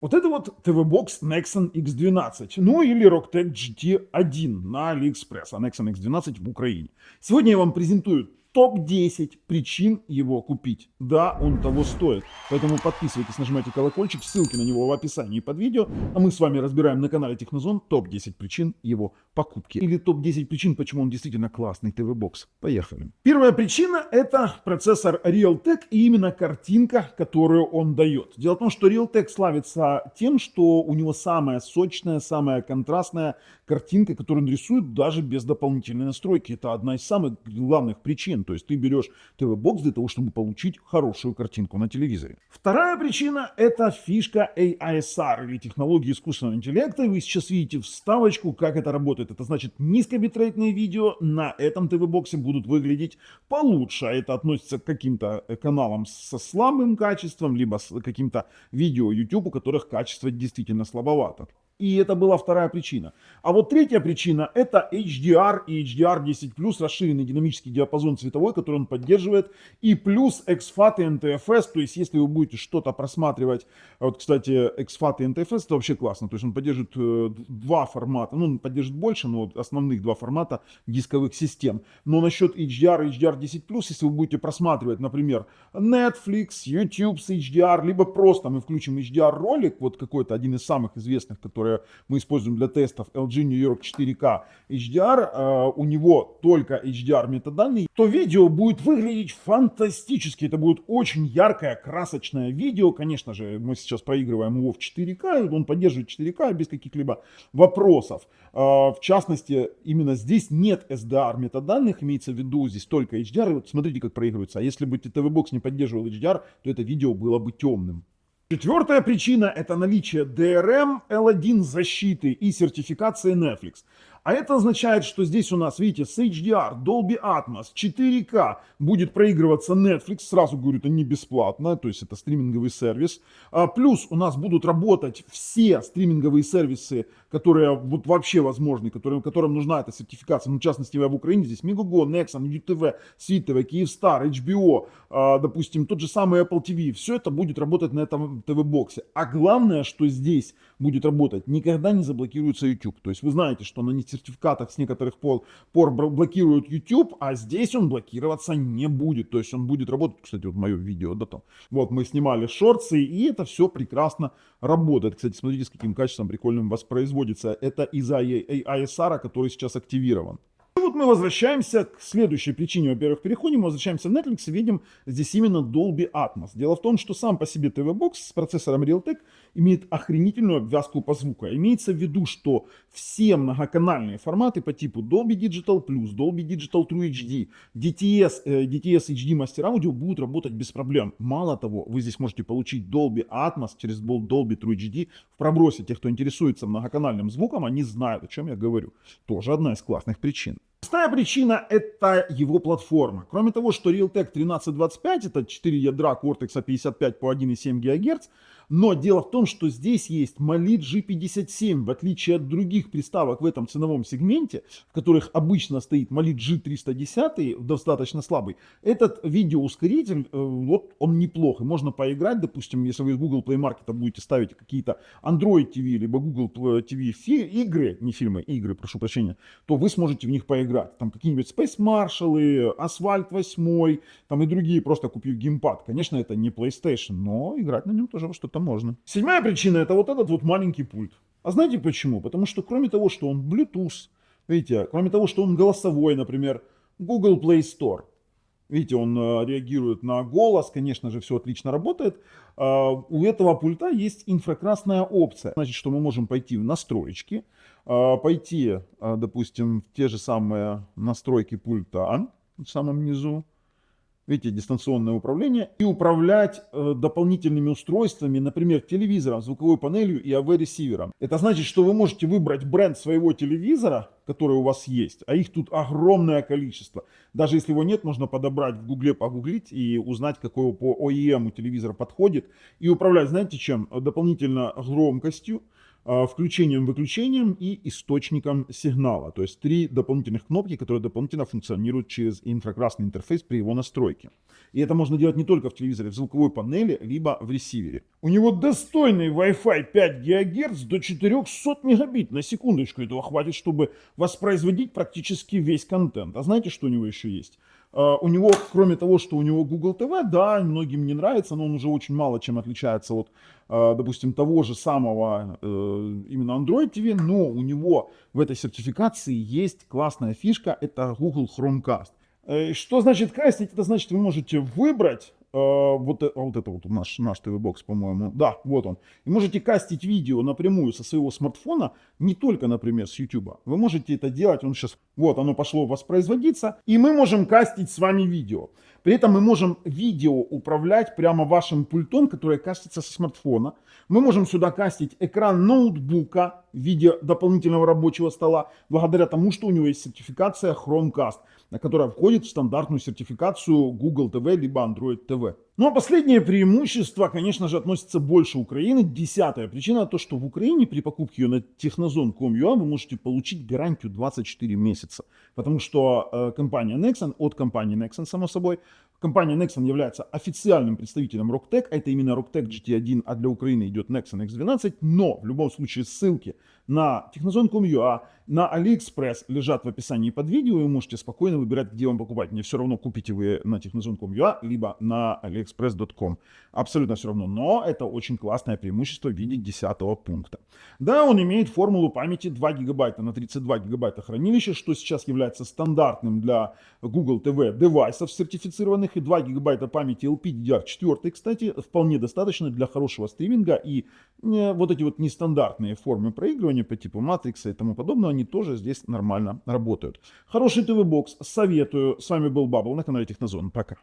Вот это вот TV-бокс Nexon X12, ну или Rocktech GT1 на AliExpress, а Nexon X12 в Украине. Сегодня я вам презентую топ-10 причин его купить. Да, он того стоит. Поэтому подписывайтесь, нажимайте колокольчик, ссылки на него в описании под видео. А мы с вами разбираем на канале Технозон топ-10 причин его покупки. Или топ-10 причин, почему он действительно классный TV-бокс. Поехали. Первая причина — это процессор Realtek и именно картинка, которую он дает. Дело в том, что Realtek славится тем, что у него самая сочная, самая контрастная картинка, которую он рисует даже без дополнительной настройки. Это одна из самых главных причин. То есть ты берешь TV-бокс для того, чтобы получить хорошую картинку на телевизоре. Вторая причина — это фишка AISR или технологии искусственного интеллекта. Вы сейчас видите вставочку, как это работает. Это значит, низкобитрейтные видео на этом TV-боксе будут выглядеть получше. А это относится к каким-то каналам со слабым качеством, либо с каким-то видео YouTube, у которых качество действительно слабовато. И это была вторая причина. А вот третья причина — это HDR и HDR10+, расширенный динамический диапазон цветовой, который он поддерживает, и плюс XFAT и NTFS, то есть если вы будете что-то просматривать, вот, кстати, XFAT и NTFS — это вообще классно, то есть он поддерживает два формата, ну, он поддерживает больше, но вот основных два формата дисковых систем. Но насчет HDR и HDR10+, если вы будете просматривать, например, Netflix, YouTube с HDR, либо просто мы включим HDR-ролик, вот какой-то один из самых известных, который мы используем для тестов, LG New York 4K HDR, у него только HDR метаданные, то видео будет выглядеть фантастически. Это будет очень яркое, красочное видео. Конечно же, мы сейчас проигрываем его в 4К, он поддерживает 4К без каких-либо вопросов. В частности, именно здесь нет SDR метаданных, имеется в виду здесь только HDR. И вот смотрите, как проигрывается. А если бы TV-бокс не поддерживал HDR, то это видео было бы темным. Четвертая причина — это наличие DRM, L1 защиты и сертификации Netflix. А это означает, что здесь у нас, видите, с HDR, Dolby Atmos, 4K будет проигрываться Netflix. Сразу говорю, это не бесплатно, то есть это стриминговый сервис. Плюс у нас будут работать все стриминговые сервисы, которые вот вообще возможны, которым нужна эта сертификация. Ну, в частности, в Украине здесь Megogo, Nexon, UTV, Свитове, Kyivstar, HBO, допустим, тот же самый Apple TV. Все это будет работать на этом TV-боксе. А главное, что здесь будет работать, никогда не заблокируется YouTube. То есть вы знаете, что на сертификатах с некоторых пор блокируют YouTube, а здесь он блокироваться не будет. То есть он будет работать, кстати, вот мое видео, да, там. Вот мы снимали шорты, и это все прекрасно работает. Кстати, смотрите, с каким качеством прикольным воспроизводится. Это из-за AISR, который сейчас активирован. И вот мы возвращаемся к следующей причине. Во-первых, переходим, мы возвращаемся в Netflix и видим здесь именно Dolby Atmos. Дело в том, что сам по себе TV-бокс с процессором Realtek имеет охренительную обвязку по звуку. Имеется в виду, что все многоканальные форматы по типу Dolby Digital Plus, Dolby Digital True HD, DTS HD Master Audio будут работать без проблем. Мало того, вы здесь можете получить Dolby Atmos через Dolby True HD в пробросе. Те, кто интересуется многоканальным звуком, они знают, о чем я говорю. Тоже одна из классных причин. Шестая причина — это его платформа. Кроме того, что Realtek 1325 это 4 ядра Cortex A55 по 1,7 ГГц, но дело в том, что здесь есть Mali G57, в отличие от других приставок в этом ценовом сегменте, в которых обычно стоит Mali G310, достаточно слабый. Этот видеоускоритель, вот он неплохо. Можно поиграть, допустим, если вы из Google Play Market будете ставить какие-то Android TV, либо Google TV игры, не фильмы, игры, прошу прощения, то вы сможете в них поиграть. Там какие-нибудь Space Marshal, Asphalt 8, там и другие, просто купив геймпад. Конечно, это не PlayStation, но играть на нем тоже во что-то можно. Седьмая причина — это вот этот вот маленький пульт. А знаете почему? Потому что кроме того, что он Bluetooth, видите, кроме того, что он голосовой, например, Google Play Store, видите, он реагирует на голос, конечно же, все отлично работает. У этого пульта есть инфракрасная опция. Значит, что мы можем пойти в настройки, пойти, допустим, в те же самые настройки пульта в самом низу. Видите, дистанционное управление. И управлять дополнительными устройствами, например, телевизором, звуковой панелью и AV-ресивером. Это значит, что вы можете выбрать бренд своего телевизора, который у вас есть, а их тут огромное количество. Даже если его нет, можно подобрать в Гугле, погуглить и узнать, какой по OEM телевизор подходит. И управлять, знаете чем? Дополнительно громкостью, включением-выключением и источником сигнала. То есть 3 дополнительных кнопки, которые дополнительно функционируют через инфракрасный интерфейс при его настройке. И это можно делать не только в телевизоре, в звуковой панели, либо в ресивере. У него достойный Wi-Fi 5 ГГц до 400 мегабит на секундочку. Этого хватит, чтобы воспроизводить практически весь контент. А знаете, что у него еще есть? У него, кроме того, что у него Google TV, да, многим не нравится, но он уже очень мало чем отличается от, допустим, того же самого именно Android TV, но у него в этой сертификации есть классная фишка, это Google Chromecast. Что значит кастить? Это значит, вы можете выбрать вот это вот наш ТВ-бокс, по-моему. Да, вот он. И можете кастить видео напрямую со своего смартфона, не только, например, с YouTube. Вы можете это делать, он сейчас, вот оно пошло воспроизводиться, и мы можем кастить с вами видео. При этом мы можем видео управлять прямо вашим пультом, которое кастится со смартфона. Мы можем сюда кастить экран ноутбука в виде дополнительного рабочего стола, благодаря тому, что у него есть сертификация Chromecast, которая входит в стандартную сертификацию Google TV либо Android TV. Ну а последнее преимущество, конечно же, относится больше Украины. 10-я причина то, что в Украине при покупке ее на technozone.com.ua вы можете получить гарантию 24 месяца. Потому что компания Nexon, от компании Nexon, само собой, компания Nexon является официальным представителем Rocktech, это именно Rocktech GT1, а для Украины идет Nexon X12, но в любом случае ссылки на technozone.com.ua, на AliExpress лежат в описании под видео, и вы можете спокойно выбирать, где вам покупать. Мне все равно, купите вы на technozone.com.ua, либо на aliexpress.com. Абсолютно все равно, но это очень классное преимущество в виде 10-го пункта. Да, он имеет формулу памяти 2 гигабайта на 32 гигабайта хранилища, что сейчас является стандартным для Google TV девайсов сертифицированных, и 2 гигабайта памяти LPDDR4, кстати, вполне достаточно для хорошего стриминга, и вот эти вот нестандартные формы проигрывания по типу Matrix и тому подобное, они тоже здесь нормально работают. Хороший ТВ-бокс, советую. С вами был Бабл на канале Технозон. Пока.